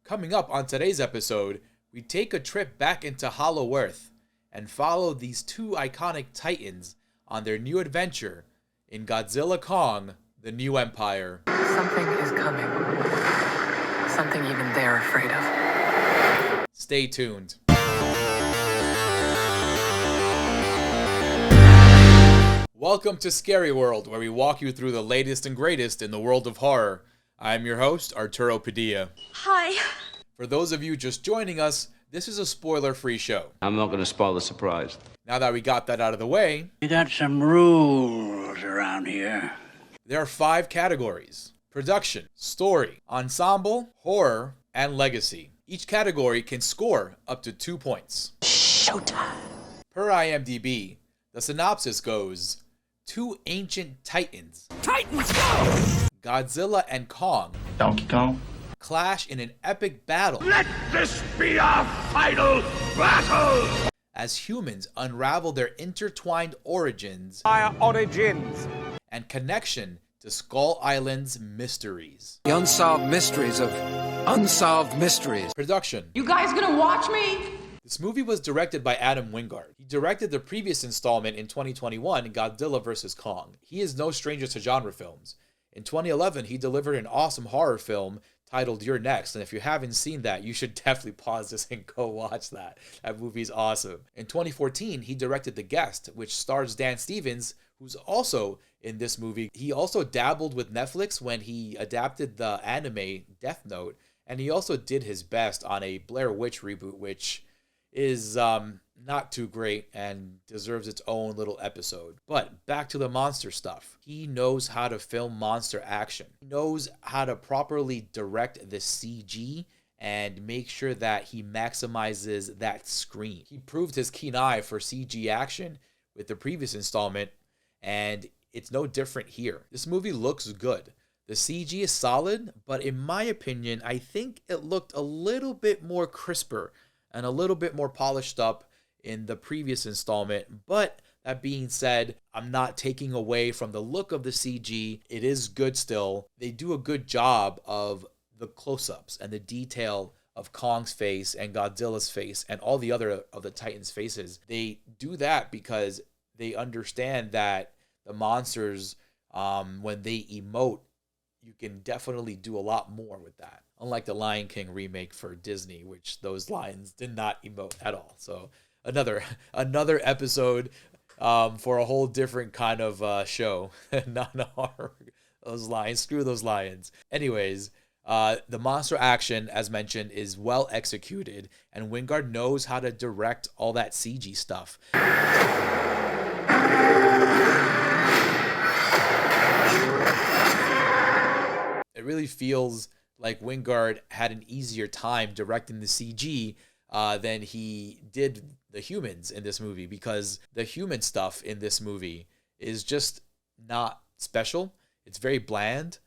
Coming up on today's episode, we take a trip back into Hollow Earth and follow these two iconic titans on their new adventure in Godzilla Kong, The New Empire. Something is coming. Something even they're afraid of. Stay tuned. Welcome to Scary World, where we walk you through the latest and greatest in the world of horror. I'm your host, Arturo Padilla. Hi. For those of you just joining us, this is a spoiler-free show. I'm not going to spoil the surprise. Now that we got that out of the way, We got some rules around here. there are 5 categories: production, story, ensemble, horror, and legacy. Each category can score up to 2 points. Showtime. Per IMDb, the synopsis goes, two ancient titans, Godzilla and Kong, Donkey Kong. clash in an epic battle Let this be our final battle! as humans unravel their intertwined origins and connection to Skull Island's mysteries. The unsolved mysteries of unsolved mysteries. Production. You guys gonna watch me? This movie was directed by Adam Wingard. He directed the previous installment in 2021, Godzilla vs. Kong. He is no stranger to genre films. In 2011, he delivered an awesome horror film titled You're Next, and if you haven't seen that, you should definitely pause this and go watch that. That movie's awesome. In 2014, he directed The Guest, which stars Dan Stevens, who's also in this movie. He also dabbled with Netflix when he adapted the anime Death Note, and he also did his best on a Blair Witch reboot, which is not too great and deserves its own little episode. But back to the monster stuff. He knows how to film monster action. He knows how to properly direct the CG and make sure that he maximizes that screen. He proved his keen eye for CG action with the previous installment, and it's no different here. This movie looks good. The CG is solid, but in my opinion, I think it looked a little bit more crisper and a little bit more polished up in the previous installment. But that being said, I'm not taking away from the look of the CG. It is good still. They do a good job of the close-ups and the detail of Kong's face and Godzilla's face and all the other of the Titans' faces. They do that because they understand that the monsters, when they emote, you can definitely do a lot more with that. Unlike the Lion King remake for Disney, which those lions did not emote at all. So another episode for a whole different kind of show. Not a horror. Those lions, screw those lions. Anyways, the monster action, as mentioned, is well executed, and Wingard knows how to direct all that CG stuff. It really feels like Wingard had an easier time directing the CG than he did the humans in this movie, because the human stuff in this movie is just not special. It's very bland.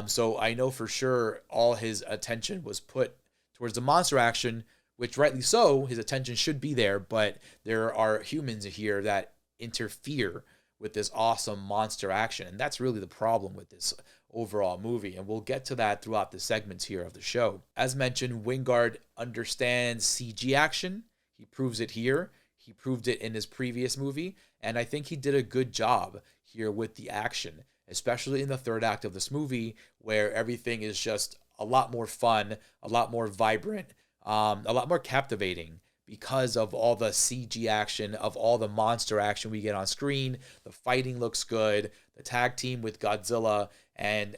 So I know for sure all his attention was put towards the monster action, which rightly so, his attention should be there, but there are humans here that interfere with this awesome monster action. And that's really the problem with this overall movie. And we'll get to that throughout the segments here of the show. As mentioned, Wingard understands CG action. He proves it here. He proved it in his previous movie. And I think he did a good job here with the action, especially in the third act of this movie, where everything is just a lot more fun, a lot more vibrant, a lot more captivating, because of all the CG action, of all the monster action we get on screen. The fighting looks good. The tag team with Godzilla and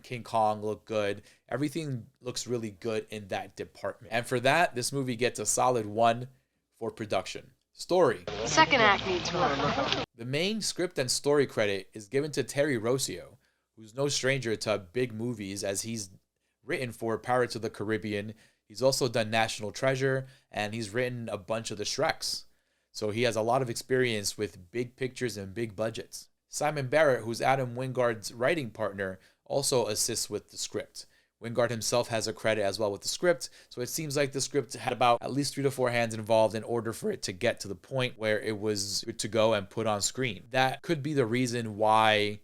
King Kong look good. Everything looks really good in that department. And for that, this movie gets a solid 1 for production. Story. Second act needs more. The main script and story credit is given to Terry Rossio, who's no stranger to big movies, as he's written for Pirates of the Caribbean. He's also done National Treasure, and he's written a bunch of the Shreks. So he has a lot of experience with big pictures and big budgets. Simon Barrett, who's Adam Wingard's writing partner, also assists with the script. Wingard himself has a credit as well with the script, so it seems like the script had about at least 3 to 4 hands involved in order for it to get to the point where it was good to go and put on screen. That could be the reason why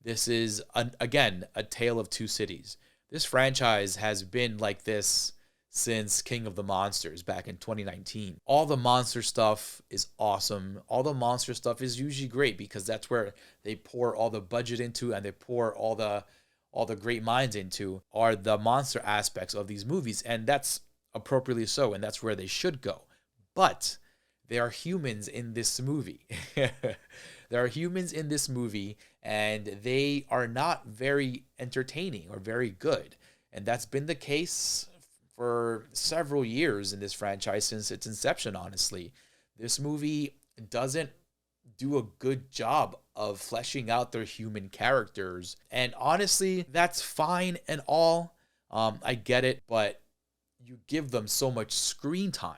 this is, again, a tale of two cities. This franchise has been like this since King of the Monsters back in 2019. All the monster stuff is awesome. All the monster stuff is usually great because that's where they pour all the budget into, and they pour all the great minds into are the monster aspects of these movies, and that's appropriately so, and that's where they should go. But there are humans in this movie. There are humans in this movie, and they are not very entertaining or very good. And that's been the case for several years in this franchise since its inception, honestly. This movie doesn't do a good job of fleshing out their human characters. And honestly, that's fine and all. I get it, but you give them so much screen time.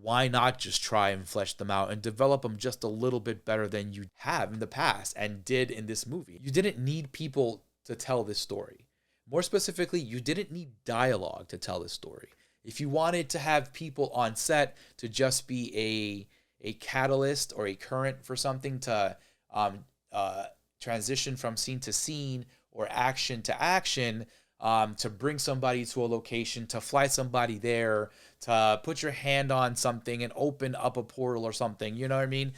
Why not just try and flesh them out and develop them just a little bit better than you have in the past and did in this movie? You didn't need people to tell this story. More specifically, you didn't need dialogue to tell this story. If you wanted to have people on set to just be a catalyst or a current for something to transition from scene to scene or action to action, to bring somebody to a location, to fly somebody there, to put your hand on something and open up a portal or something, you know what I mean?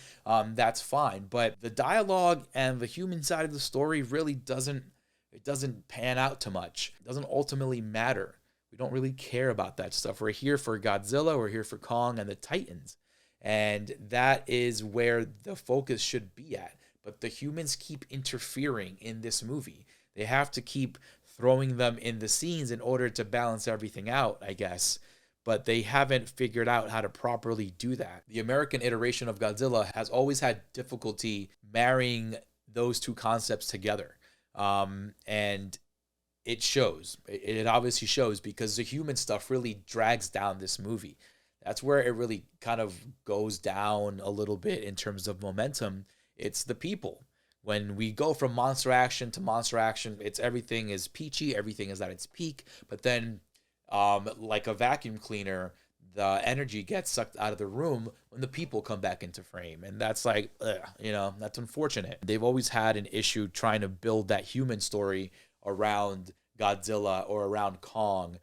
That's fine. But the dialogue and the human side of the story really doesn't pan out too much. It doesn't ultimately matter. We don't really care about that stuff. We're here for Godzilla, we're here for Kong and the Titans. And that is where the focus should be at. But the humans keep interfering in this movie. They have to keep throwing them in the scenes in order to balance everything out, I guess. But they haven't figured out how to properly do that. The American iteration of Godzilla has always had difficulty marrying those two concepts together. And it shows. It obviously shows because the human stuff really drags down this movie. That's where it really kind of goes down a little bit in terms of momentum. It's the people. When we go from monster action to monster action, everything is peachy, everything is at its peak. But then, like a vacuum cleaner, the energy gets sucked out of the room when the people come back into frame. And that's like, that's unfortunate. They've always had an issue trying to build that human story around Godzilla or around Kong.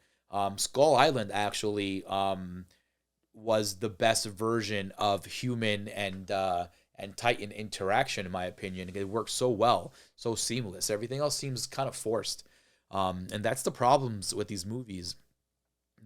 Skull Island actually was the best version of human and Titan interaction, in my opinion. It works so well, so seamless. Everything else seems kind of forced. And that's the problems with these movies.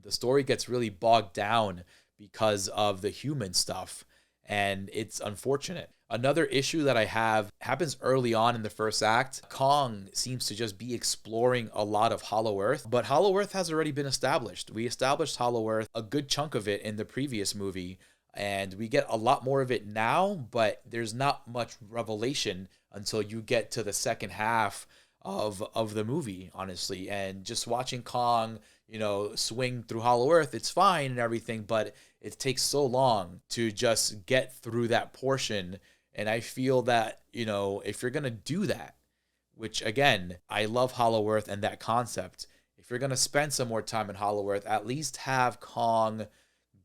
The story gets really bogged down because of the human stuff, and it's unfortunate. Another issue that I have happens early on in the first act. Kong seems to just be exploring a lot of Hollow Earth, but Hollow Earth has already been established. We established Hollow Earth, a good chunk of it in the previous movie, and we get a lot more of it now, but there's not much revelation until you get to the second half of the movie, honestly. And just watching Kong, swing through Hollow Earth, it's fine and everything, but it takes so long to just get through that portion. And I feel that, if you're going to do that, which again, I love Hollow Earth and that concept, if you're going to spend some more time in Hollow Earth, at least have Kong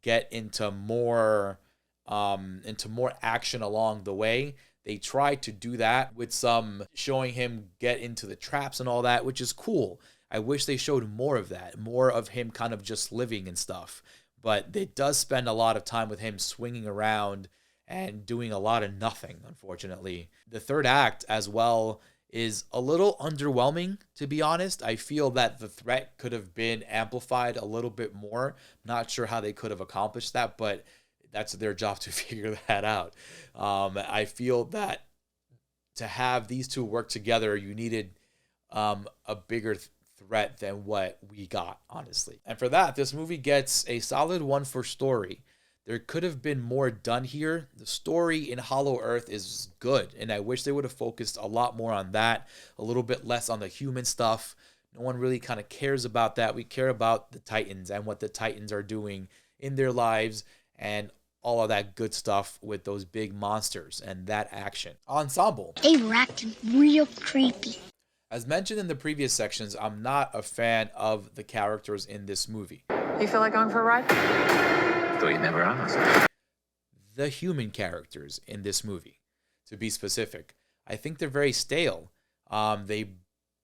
get into more action along the way. They try to do that with some showing him get into the traps and all that, which is cool. I wish they showed more of that, more of him kind of just living and stuff. But it does spend a lot of time with him swinging around and doing a lot of nothing, unfortunately. The third act as well is a little underwhelming, to be honest. I feel that the threat could have been amplified a little bit more. Not sure how they could have accomplished that, but that's their job to figure that out. I feel that to have these two work together, you needed a bigger threat than what we got, honestly. And for that, this movie gets a solid 1 for story. There could have been more done here. The story in Hollow Earth is good, and I wish they would have focused a lot more on that, a little bit less on the human stuff. No one really kind of cares about that. We care about the Titans and what the Titans are doing in their lives and all of that good stuff with those big monsters and that action. Ensemble. They were acting real creepy. As mentioned in the previous sections, I'm not a fan of the characters in this movie. You feel like going for a ride? Thought you never asked. The human characters in this movie, to be specific, I think they're very stale. They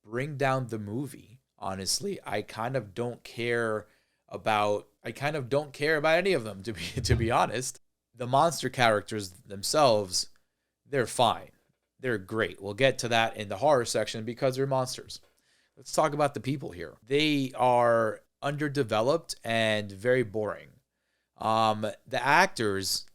bring down the movie, honestly. I kind of don't care about any of them, to be honest. The monster characters themselves, they're fine. They're great. We'll get to that in the horror section because they're monsters. Let's talk about the people here. They are underdeveloped and very boring. The actors,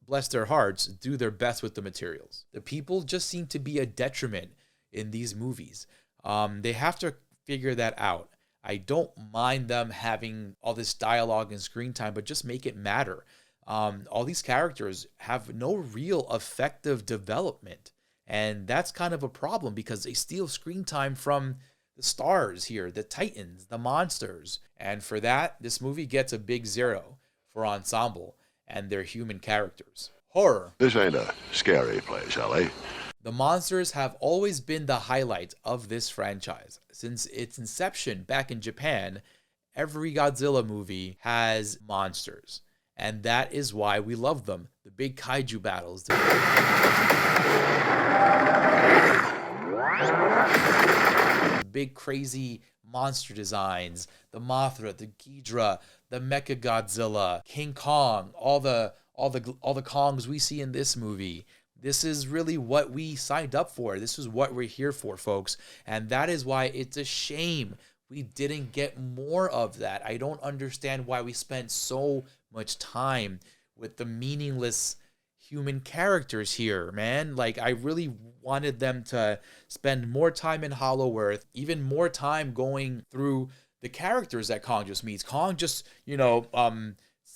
bless their hearts, do their best with the materials. The people just seem to be a detriment in these movies. They have to figure that out. I don't mind them having all this dialogue and screen time, but just make it matter. All these characters have no real effective development. And that's kind of a problem because they steal screen time from the stars here, the titans, the monsters. And for that, this movie gets a big 0 for ensemble and their human characters. Horror. This ain't a scary place, Ellie. The monsters have always been the highlight of this franchise. Since its inception back in Japan, every Godzilla movie has monsters. And that is why we love them. The big kaiju battles. The big crazy monster designs. The Mothra, the Ghidorah, the Mecha Godzilla, King Kong, all the Kongs we see in this movie. This is really what we signed up for. This is what we're here for, folks. And that is why it's a shame we didn't get more of that. I don't understand why we spent so much time with the meaningless human characters here, man. Like, I really wanted them to spend more time in Hollow Earth, even more time going through the characters that Kong just meets. Kong just, it's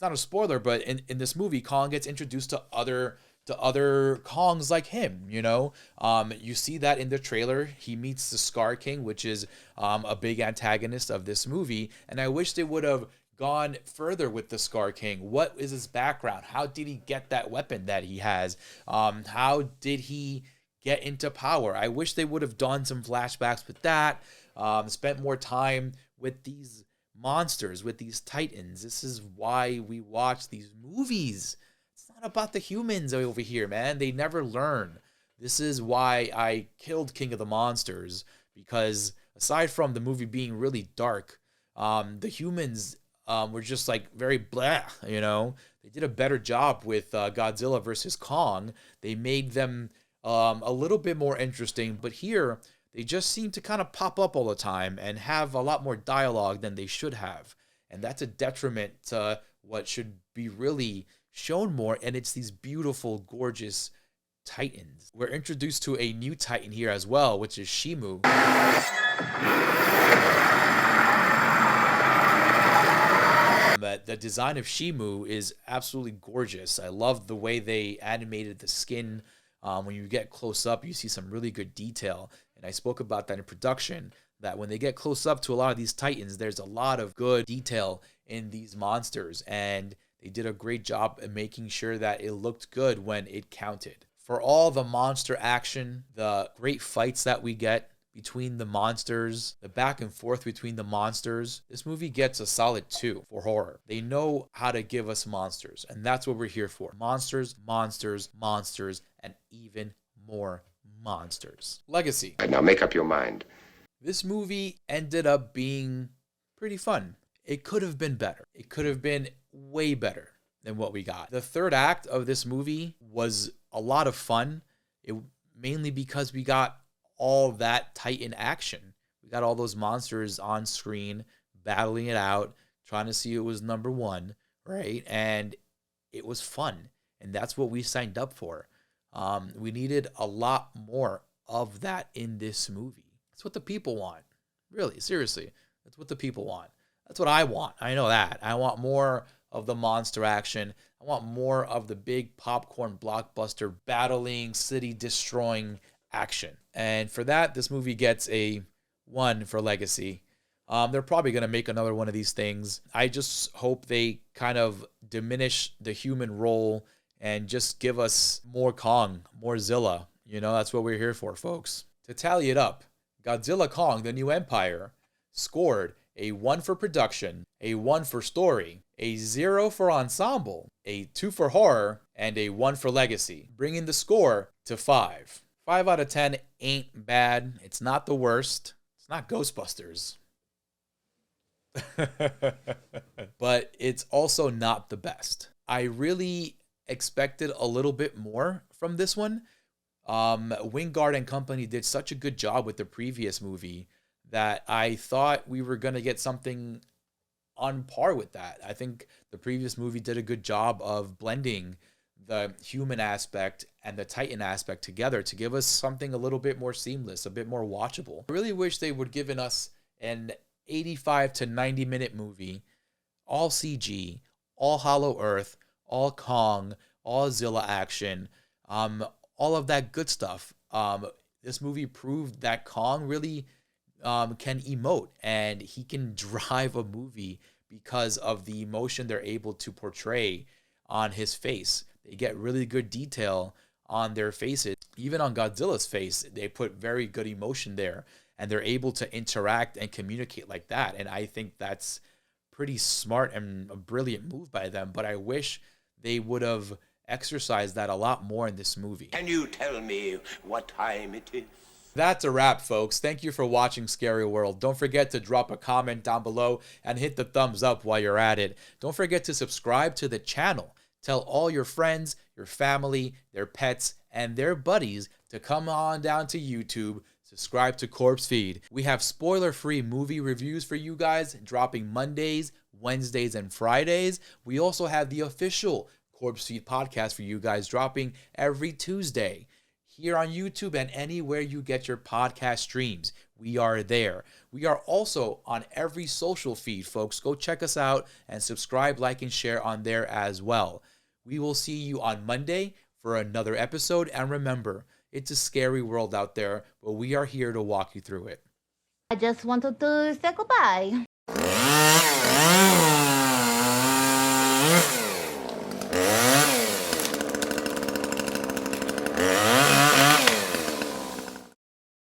not a spoiler, but in this movie, Kong gets introduced to other Kongs like him, You see that in the trailer. He meets the Scar King, which is a big antagonist of this movie. And I wish they would have gone further with the Scar King. What is his background? How did he get that weapon that he has? How did he get into power? I wish they would have done some flashbacks with that, spent more time with these monsters, with these titans. This is why we watch these movies. It's not about the humans over here, man. They never learn. This is why I killed King of the Monsters, because aside from the movie being really dark, the humans were just like very blah, They did a better job with Godzilla versus Kong. They made them a little bit more interesting, but here they just seem to kind of pop up all the time and have a lot more dialogue than they should have. And that's a detriment to what should be really shown more, and it's these beautiful, gorgeous titans. We're introduced to a new titan here as well, which is Shimu. But the design of Shimu is absolutely gorgeous. I love the way they animated the skin. When you get close up, you see some really good detail. And I spoke about that in production, that when they get close up to a lot of these titans, there's a lot of good detail in these monsters. And they did a great job at making sure that it looked good when it counted. For all the monster action, the great fights that we get between the monsters, the back and forth between the monsters, this movie gets a solid 2 for horror. They know how to give us monsters, and that's what we're here for. Monsters, monsters, monsters, and even more monsters. Legacy. Now make up your mind. This movie ended up being pretty fun. It could have been better. It could have been way better than what we got. The third act of this movie was a lot of fun, mainly because we got all that Titan action. We got all those monsters on screen, battling it out, trying to see who was number one, right? And it was fun. And that's what we signed up for. We needed a lot more of that in this movie. That's what the people want. Really, seriously. That's what the people want. That's what I want. I know that. I want more of the monster action. I want more of the big popcorn blockbuster battling, city destroying action. And for that, this movie gets a 1 for Legacy. They're probably going to make another one of these things. I just hope they kind of diminish the human role and just give us more Kong, more Zilla. That's what we're here for, folks. To tally it up, Godzilla Kong, The New Empire, scored a 1 for production, a 1 for story, a 0 for ensemble, a 2 for horror, and a 1 for legacy, bringing the score to 5. 5 out of 10 ain't bad. It's not the worst. It's not Ghostbusters. But it's also not the best. I really expected a little bit more from this one. Wingard and company did such a good job with the previous movie that I thought we were going to get something on par with that. I think the previous movie did a good job of blending the human aspect and the Titan aspect together to give us something a little bit more seamless, a bit more watchable. I really wish they would given us an 85 to 90 minute movie, all CG, all Hollow Earth, all Kong, all Zilla action, all of that good stuff. This movie proved that Kong really can emote, and he can drive a movie because of the emotion they're able to portray on his face. They get really good detail on their faces. Even on Godzilla's face, they put very good emotion there, and they're able to interact and communicate like that. And I think that's pretty smart and a brilliant move by them, but I wish they would have exercised that a lot more in this movie. Can you tell me what time it is? That's a wrap, folks. Thank you for watching Scary World. Don't forget to drop a comment down below and hit the thumbs up while you're at it. Don't forget to subscribe to the channel. Tell all your friends, your family, their pets, and their buddies to come on down to YouTube. Subscribe to CorpseFeed. We have spoiler-free movie reviews for you guys, dropping Mondays, Wednesdays, and Fridays. We also have the official CorpseFeed podcast for you guys, dropping every Tuesday here on YouTube and anywhere you get your podcast streams. We are there. We are also on every social feed, folks. Go check us out and subscribe, like, and share on there as well. We will see you on Monday for another episode. And remember, it's a scary world out there, but we are here to walk you through it. I just wanted to say goodbye.